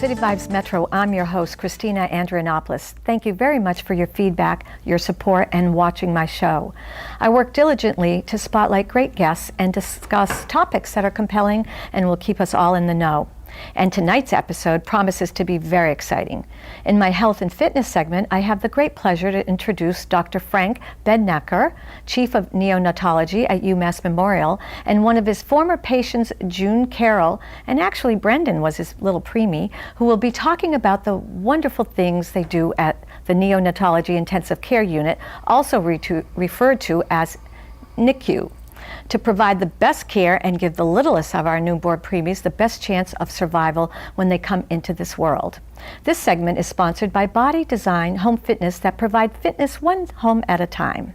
City Vibes Metro, I'm your host, Christina Andrianopoulos. Thank you very much for your feedback, your support, and watching my show. I work diligently to spotlight great guests and discuss topics that are compelling and will keep us all in the know. And tonight's episode promises to be very exciting. In my health and fitness segment, I have the great pleasure to introduce Dr. Frank Bednarek, Chief of Neonatology at UMass Memorial, and one of his former patients, June Carroll, and actually Brendon was his little preemie, who will be talking about the wonderful things they do at the Neonatology Intensive Care Unit, also referred to as NICU, to provide the best care and give the littlest of our newborn preemies the best chance of survival when they come into this world. This segment is sponsored by Body Design Home Fitness that provide fitness one home at a time.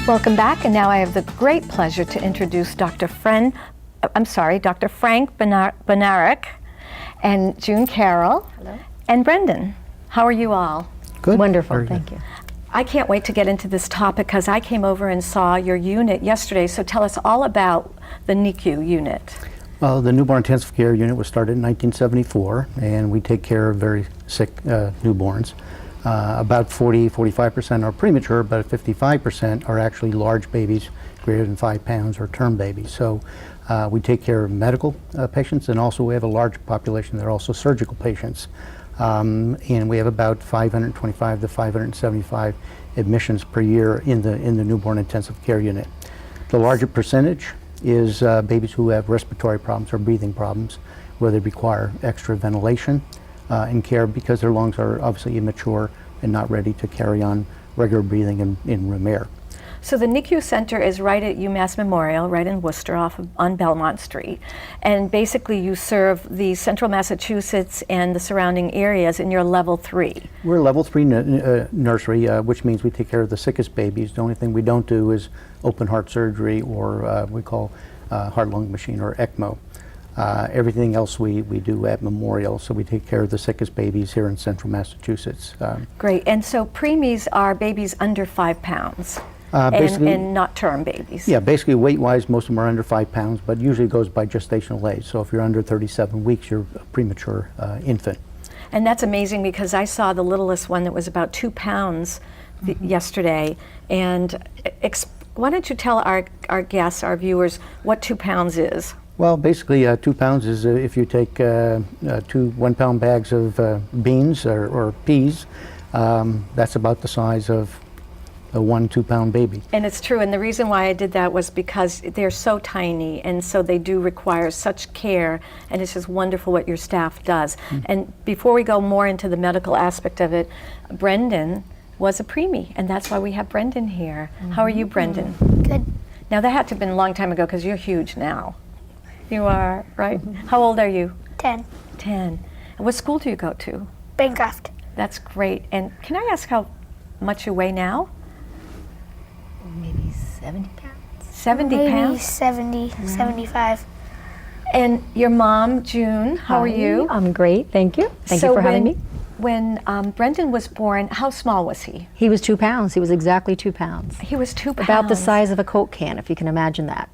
Welcome back, and now I have the great pleasure to introduce Dr. Frank Bednarek and June Carroll. Hello. And Brendon. How are you all? Good. Wonderful, Very thank good. you. I can't wait to get into this topic because I came over and saw your unit yesterday, so tell us all about the NICU unit. Well, the Newborn Intensive Care Unit was started in 1974, and we take care of very sick newborns. About 45% are premature, but 55% are actually large babies, greater than 5 pounds, or term babies. So we take care of medical patients, and also we have a large population that are also surgical patients. And we have about 525 to 575 admissions per year in the Newborn Intensive Care Unit. The larger percentage is babies who have respiratory problems or breathing problems, where they require extra ventilation and care because their lungs are obviously immature and not ready to carry on regular breathing in room air. So the NICU Center is right at UMass Memorial, right in Worcester, on Belmont Street. And basically you serve the central Massachusetts and the surrounding areas, and you're level 3. We're a level 3 nursery, which means we take care of the sickest babies. The only thing we don't do is open heart surgery, or we call heart-lung machine, or ECMO. Everything else we do at Memorial, so we take care of the sickest babies here in central Massachusetts. Great, and so preemies are babies under 5 pounds. And not term babies. Yeah, basically weight-wise, most of them are under 5 pounds, but usually it goes by gestational age. So if you're under 37 weeks, you're a premature infant. And that's amazing because I saw the littlest one that was about 2 pounds yesterday. And why don't you tell our guests, our viewers, what 2 pounds is? Well, basically 2 pounds is if you take 2 1-pound bags of beans or peas, that's about the size of a 1 2-pound baby. And it's true, and the reason why I did that was because they're so tiny, and so they do require such care, and it's just wonderful what your staff does. And before we go more into the medical aspect of it, Brendon was a preemie, and that's why we have Brendon here. How are you, Brendon? Good. Now that had to have been a long time ago because you're huge now. You are, right? How old are you? 10. 10. And what school do you go to? Bancroft. That's great. And can I ask how much you weigh now? Maybe 70 pounds? 70 Maybe pounds? 70, 75. And your mom, June, how are you? I'm great, thank you. Thank So you for having me. When Brendon was born, how small was he? He was 2 pounds. He was exactly 2 pounds. He was 2 pounds. About the size of a Coke can, if you can imagine that.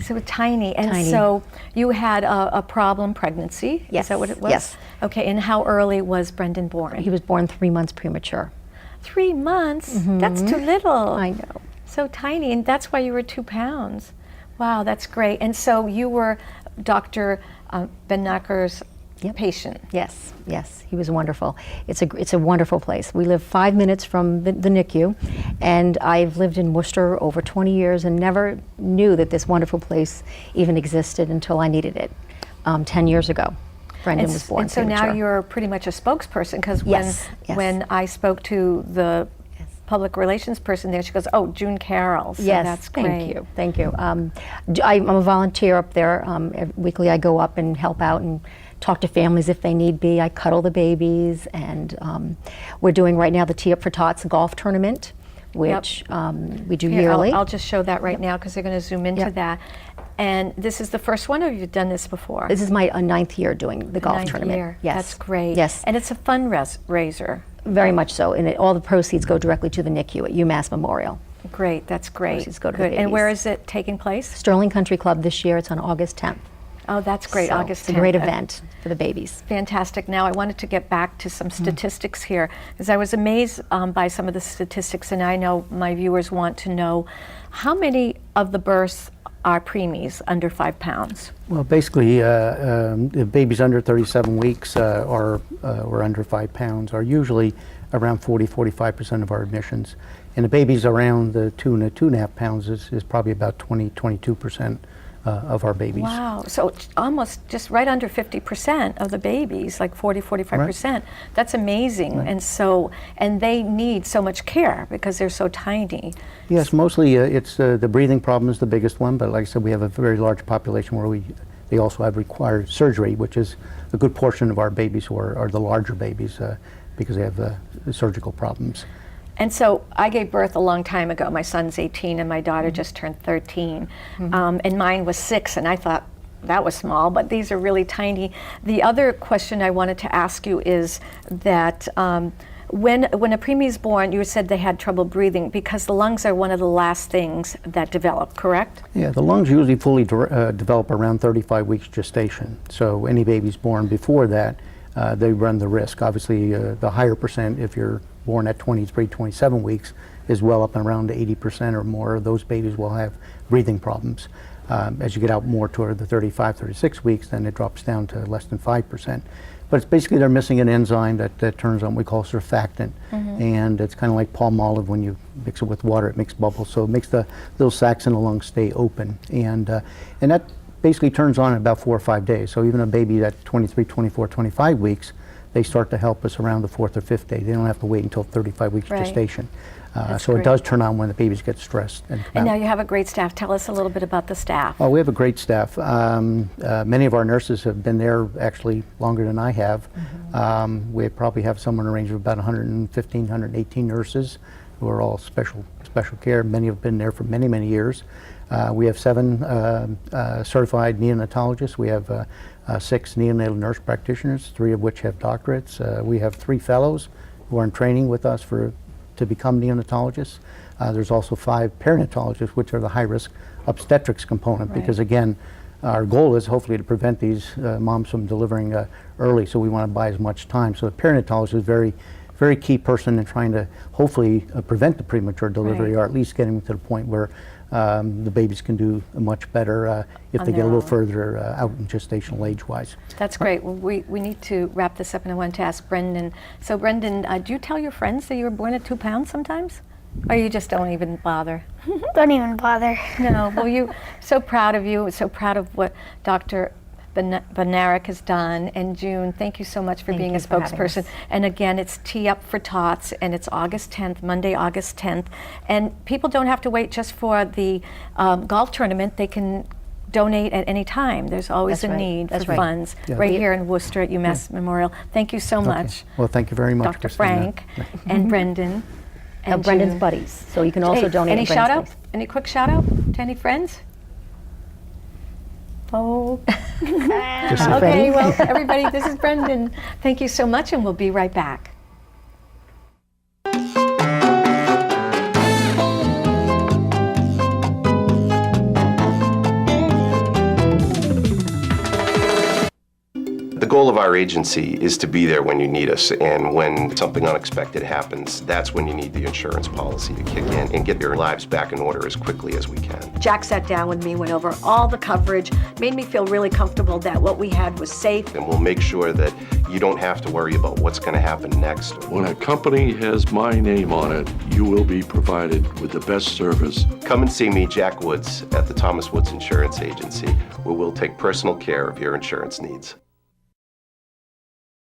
So tiny. And Tiny. so you had a problem pregnancy? Yes. Is that what it was? Yes. Okay, and how early was Brendon born? He was born 3 months premature. 3 months? That's too little. I know. So tiny, and that's why you were 2 pounds. Wow, that's great. And so you were Dr. Bednarek's patient. Yes, yes, he was wonderful. It's a wonderful place. We live 5 minutes from the NICU, and I've lived in Worcester over 20 years and never knew that this wonderful place even existed until I needed it 10 years ago. Brendon was born And so now premature. you're pretty much a spokesperson, because Yes, yes. when I spoke to the public relations person there, she goes, "Oh, June Carroll." So yes, that's great. thank you, thank you. I'm a volunteer up there. Weekly I go up and help out and talk to families if they need be. I cuddle the babies, and we're doing right now the Tee Up for Tots golf tournament, which we do Here, yearly. I'll just show that right now because they're going to zoom into that. And this is the first one, or you've done this before? This is my 9th year doing the golf tournament. Year. Yes. That's great. Yes. And it's a fundraiser. Very much so, and all the proceeds go directly to the NICU at UMass Memorial. Great, that's great. Proceeds go to the Good. And where babies. is it taking place? Sterling Country Club this year, it's on August 10th. Oh, that's great, So August 10th. It's a great event for the babies. Fantastic. Now, I wanted to get back to some statistics here, because I was amazed by some of the statistics, and I know my viewers want to know how many of the births are preemies under 5 pounds? Well, basically, the babies under 37 weeks or under 5 pounds are usually around 40-45% of our admissions. And the babies around the 2 to 2.5 pounds is probably about 20-22% of our babies. Wow, so it's almost just right under 50% of the babies, like 40-45%. Right. That's amazing. Right. And they need so much care because they're so tiny. Yes, mostly it's the breathing problem is the biggest one, but like I said, we have a very large population where they also have required surgery, which is a good portion of our babies who are the larger babies because they have surgical problems. And so I gave birth a long time ago. My son's 18 and my daughter just turned 13. And mine was 6, and I thought that was small, but these are really tiny. The other question I wanted to ask you is that when a preemie is born, you said they had trouble breathing because the lungs are one of the last things that develop, correct? Yeah, the lungs usually fully develop around 35 weeks gestation. So any babies born before that, they run the risk. Obviously, the higher percent if you're born at 23, 27 weeks is well up and around 80% or more of those babies will have breathing problems. As you get out more toward the 35, 36 weeks, then it drops down to less than 5%. But it's basically they're missing an enzyme that turns on what we call surfactant. And it's kind of like palm olive. When you mix it with water, it makes bubbles. So it makes the little sacs in the lungs stay open. And that basically turns on in about 4 or 5 days. So even a baby at 23, 24, 25 weeks, they start to help us around the 4th or 5th day. They don't have to wait until 35 weeks Right. gestation. So great. it does turn on when the babies get stressed. And come And now out. you have a great staff. Tell us a little bit about the staff. Oh, we have a great staff. Many of our nurses have been there actually longer than I have. We probably have somewhere in the range of about 115, 118 nurses who are all special care. Many have been there for many, many years. We have 7 certified neonatologists. We have 6 neonatal nurse practitioners, 3 of which have doctorates. We have 3 fellows who are in training with us to become neonatologists. There's also 5 perinatologists, which are the high-risk obstetrics component, because again, our goal is hopefully to prevent these moms from delivering early, so we want to buy as much time. So the perinatologist is a very key person in trying to hopefully prevent the premature delivery, or at least getting to the point where the babies can do much better if On they get their a little own. further out in gestational age-wise. That's great. Well, we need to wrap this up, and I wanted to ask Brendon. So Brendon, do you tell your friends that you were born at 2 pounds sometimes? Or you just don't even bother? Don't even bother. No, well, so proud of you, so proud of what Dr. Bednarek has done. And June, thank you so much for being a you for having spokesperson. us. And again, it's Tee Up for Tots, and it's August 10th, Monday, August 10th. And people don't have to wait just for the golf tournament. They can donate at any time. There's always That's a right. need That's for right. funds Yeah. right here in Worcester at UMass Memorial. Thank you so much, Well, thank you very much, Dr. Christina. Frank and Brendan. And Brendan's June. buddies, so you can also Hey, donate. Any at Brendan's shout out? place. Any quick shout out to any friends? Oh, Just okay. Freddie. Well, everybody, this is Brendan. Thank you so much, and we'll be right back. The goal of our agency is to be there when you need us, and when something unexpected happens, that's when you need the insurance policy to kick in and get your lives back in order as quickly as we can. Jack sat down with me, went over all the coverage, made me feel really comfortable that what we had was safe. And we'll make sure that you don't have to worry about what's going to happen next. When a company has my name on it, you will be provided with the best service. Come and see me, Jack Woods, at the Thomas Woods Insurance Agency, where we'll take personal care of your insurance needs.